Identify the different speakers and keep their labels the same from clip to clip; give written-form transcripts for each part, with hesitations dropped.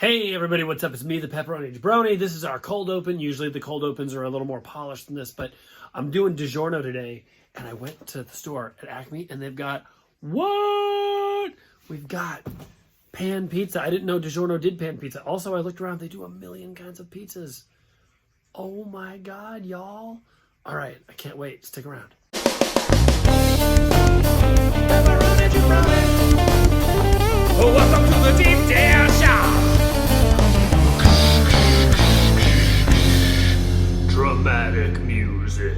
Speaker 1: Hey everybody, what's up? It's me, the Pepperoni Jabroni. This is our cold open. Usually the cold opens are a little more polished than this, but I'm doing DiGiorno today, and I went to the store at Acme, and they've got, what? We've got pan pizza. I didn't know DiGiorno did pan pizza. Also, I looked around. They do a million kinds of pizzas. Oh my God, y'all. All right, I can't wait. Stick around. Pepperoni Jabroni. Oh, welcome to the Deep Dish Shop. Dramatic music.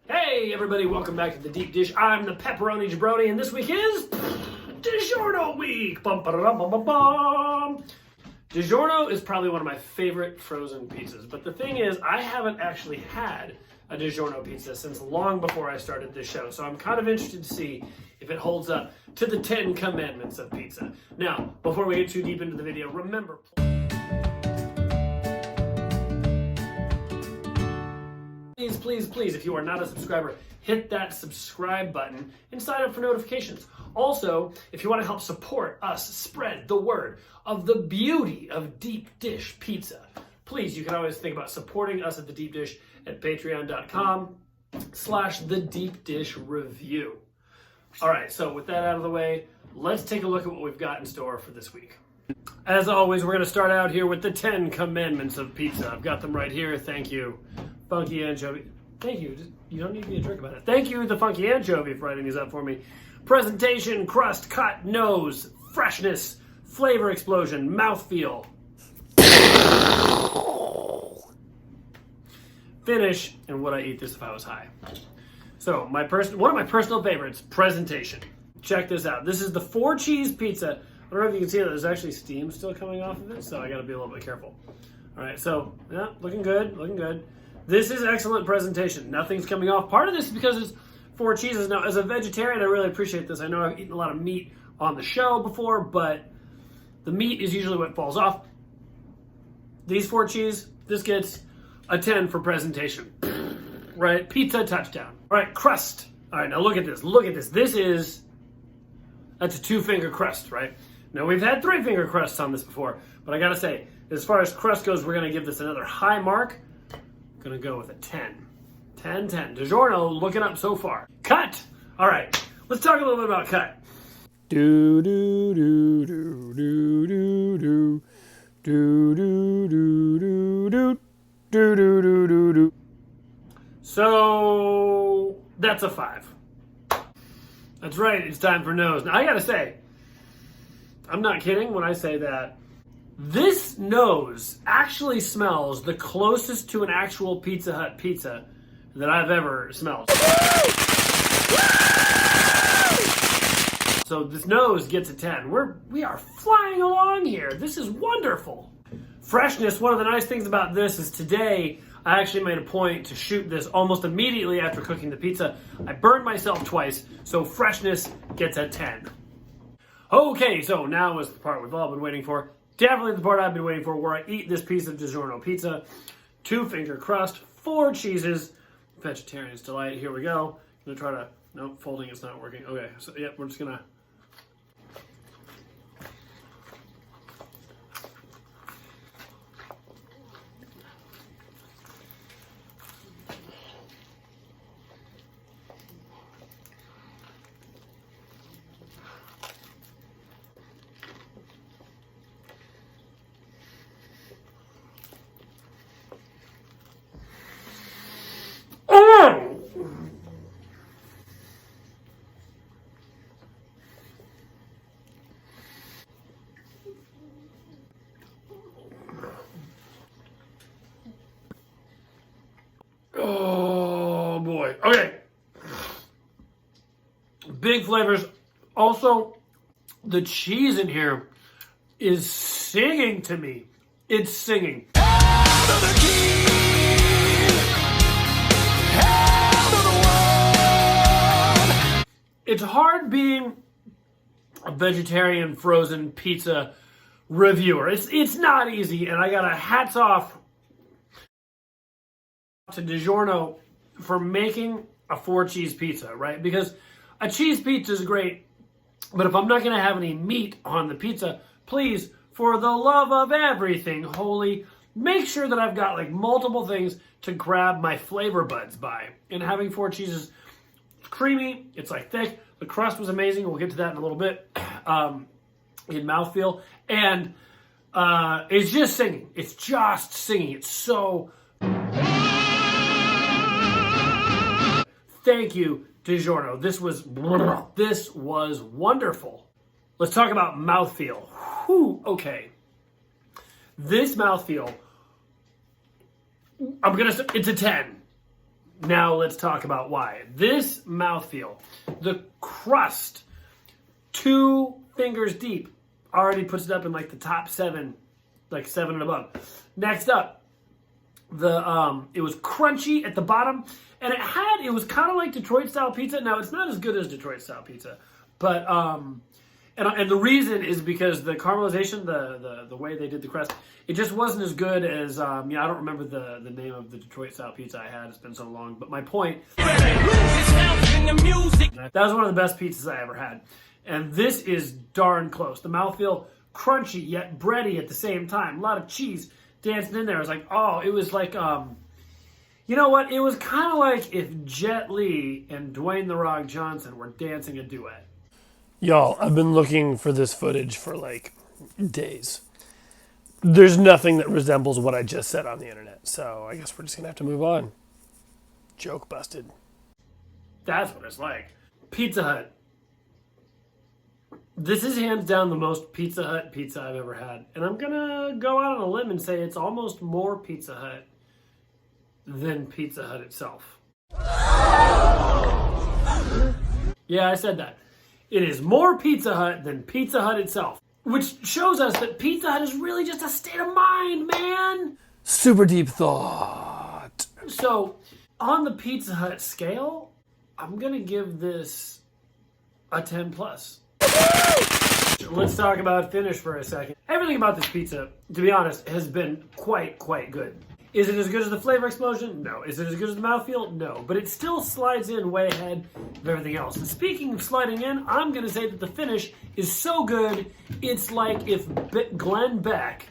Speaker 1: Hey everybody, welcome back to the Deep Dish. I'm the Pepperoni Jabroni, and this week is DiGiorno week. Bum, ba-da-dum, bum, bum, bum. DiGiorno is probably one of my favorite frozen pizzas, but the thing is, I haven't actually had a DiGiorno pizza since long before I started this show, so I'm kind of interested to see if it holds up to the 10 commandments of pizza. Now, before we get too deep into the video, remember, please, if you are not a subscriber, hit that subscribe button and sign up for notifications. Also, if you want to help support us spread the word of the beauty of deep dish pizza, please, you can always think about supporting us at the Deep Dish at patreon.com/thedeepdishreview. All right, so with that out of the way, let's take a look at what we've got in store for this week. As always, we're going to start out here with the 10 commandments of pizza. I've got them right here. Thank you, Funky Anchovy. Thank you. You don't need to be a jerk about it. Thank you, the Funky Anchovy, for writing these up for me. Presentation, crust, cut, nose, freshness, flavor explosion, mouthfeel. Finish, and would I eat this if I was high? So, one of my personal favorites, presentation. Check this out. This is the 4-cheese pizza. I don't know if you can see that there's actually steam still coming off of it, so I gotta be a little bit careful. All right, so, yeah, looking good, looking good. This is excellent presentation. Nothing's coming off. Part of this is because it's 4 cheeses. Now, as a vegetarian, I really appreciate this. I know I've eaten a lot of meat on the show before, but the meat is usually what falls off. These 4 cheese, this gets a 10 for presentation. Right? Pizza touchdown. All right, crust. All right, now look at this. Look at this. That's a 2-finger crust, right? Now, we've had 3-finger crusts on this before, but I gotta say, as far as crust goes, we're gonna give this another high mark. Gonna go with a 10. 10, 10. DiGiorno looking up so far. Cut! All right, let's talk a little bit about cut. Do do do do do do do do do do do do do do do do. So that's a 5. That's right, it's time for nose. Now I gotta say, I'm not kidding when I say that this nose actually smells the closest to an actual Pizza Hut pizza that I've ever smelled. So this nose gets a 10. We are flying along here. This is wonderful. Freshness, one of the nice things about this is today I actually made a point to shoot this almost immediately after cooking the pizza. I burned myself twice, so freshness gets a 10. Okay, so now is the part we've all been waiting for. Definitely the part I've been waiting for, where I eat this piece of DiGiorno pizza. 2-finger crust, 4 cheeses, vegetarian's delight. Here we go. I'm gonna try to, nope, folding is not working. Okay, so yeah, we're just gonna. Oh boy. Okay. Big flavors. Also, the cheese in here is singing to me. It's singing. It's hard being a vegetarian frozen pizza reviewer. It's not easy, and I got a hats off to DiGiorno for making a 4-cheese pizza, right? Because a cheese pizza is great, but if I'm not going to have any meat on the pizza, please, for the love of everything holy, make sure that I've got like multiple things to grab my flavor buds by. And having 4 cheeses, it's creamy, it's like thick. The crust was amazing. We'll get to that in a little bit. In mouthfeel. And it's just singing. It's just singing. It's so... Thank you, DiGiorno. This was wonderful. Let's talk about mouthfeel. Whew, okay. This mouthfeel, it's a 10. Now let's talk about why. This mouthfeel, the crust, 2 fingers deep, already puts it up in like the top 7, like 7 and above. Next up, it was crunchy at the bottom, and it was kind of like Detroit style pizza. Now it's not as good as Detroit style pizza, but and the reason is because the caramelization, the way they did the crust, it just wasn't as good as I don't remember the name of the Detroit style pizza I had. It's been so long, but my point, that was one of the best pizzas I ever had. And this is darn close. The mouthfeel, crunchy yet bready at the same time. A lot of cheese dancing in there. It was like, it was like, you know what? It was kind of like if Jet Li and Dwayne "The Rock" Johnson were dancing a duet. Y'all, I've been looking for this footage for like days. There's nothing that resembles what I just said on the internet. So I guess we're just going to have to move on. Joke busted. That's what it's like. Pizza Hut. This is hands down the most Pizza Hut pizza I've ever had. And I'm going to go out on a limb and say it's almost more Pizza Hut than Pizza Hut itself. Yeah, I said that. It is more Pizza Hut than Pizza Hut itself. Which shows us that Pizza Hut is really just a state of mind, man. Super deep thought. So, on the Pizza Hut scale, I'm going to give this a 10 plus. Let's talk about finish for a second. Everything about this pizza, to be honest, has been quite good. Is it as good as the flavor explosion? No. Is it as good as the mouthfeel? No. But it still slides in way ahead of everything else. And speaking of sliding in, I'm going to say that the finish is so good, it's like if Glenn Beck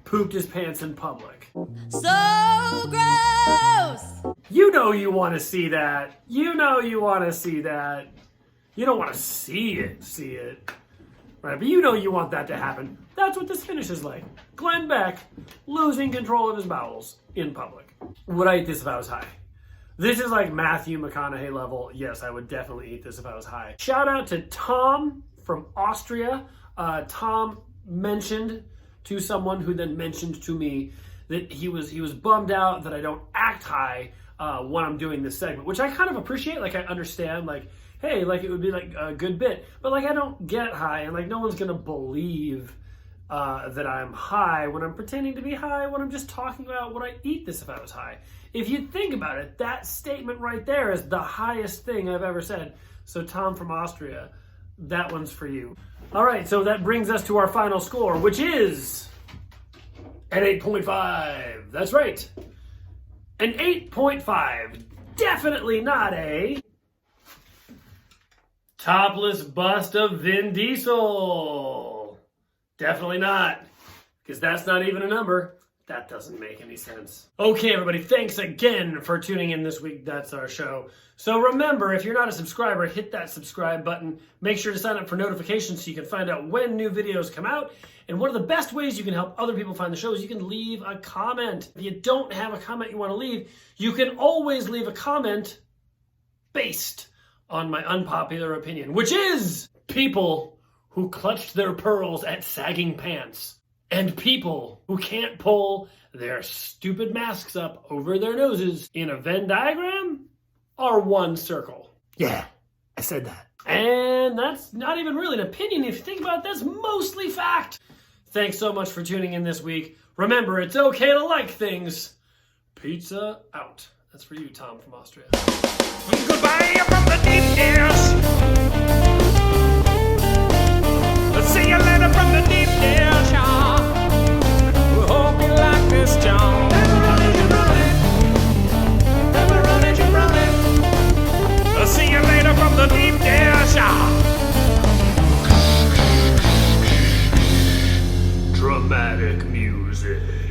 Speaker 1: pooped his pants in public. So gross! You know you want to see that. You know you want to see that. You don't want to see it. Right? But you know you want that to happen. That's what this finish is like. Glenn Beck losing control of his bowels in public. Would I eat this if I was high? This is like Matthew McConaughey level. Yes, I would definitely eat this if I was high. Shout out to Tom from Austria. Tom mentioned to someone who then mentioned to me that he was bummed out that I don't act high when I'm doing this segment, which I kind of appreciate. Like, I understand, like, hey, like, it would be like a good bit, but like, I don't get high, and like, no one's gonna believe that I'm high when I'm pretending to be high, when I'm just talking about would I eat this if I was high. If you think about it, that statement right there is the highest thing I've ever said. So Tom from Austria, that one's for you. All right, so that brings us to our final score, which is an 8.5. That's right, an 8.5. Definitely not a topless bust of Vin Diesel. Definitely not, because that's not even a number. That doesn't make any sense. Okay, everybody, thanks again for tuning in this week. That's our show. So remember, if you're not a subscriber, hit that subscribe button. Make sure to sign up for notifications so you can find out when new videos come out. And one of the best ways you can help other people find the show is you can leave a comment. If you don't have a comment you want to leave, you can always leave a comment based on my unpopular opinion, which is people who clutched their pearls at sagging pants and people who can't pull their stupid masks up over their noses in a Venn diagram are one circle. Yeah, I said that. And that's not even really an opinion. If you think about it, that's mostly fact. Thanks so much for tuning in this week. Remember, it's okay to like things. Pizza out. That's for you, Tom from Austria. Goodbye from the deep dish. Let's see you later from the deep dish. We hope you like this, John. Pepperoni Jabroni. Pepperoni Jabroni. Let's see you later from the deep dish. Music.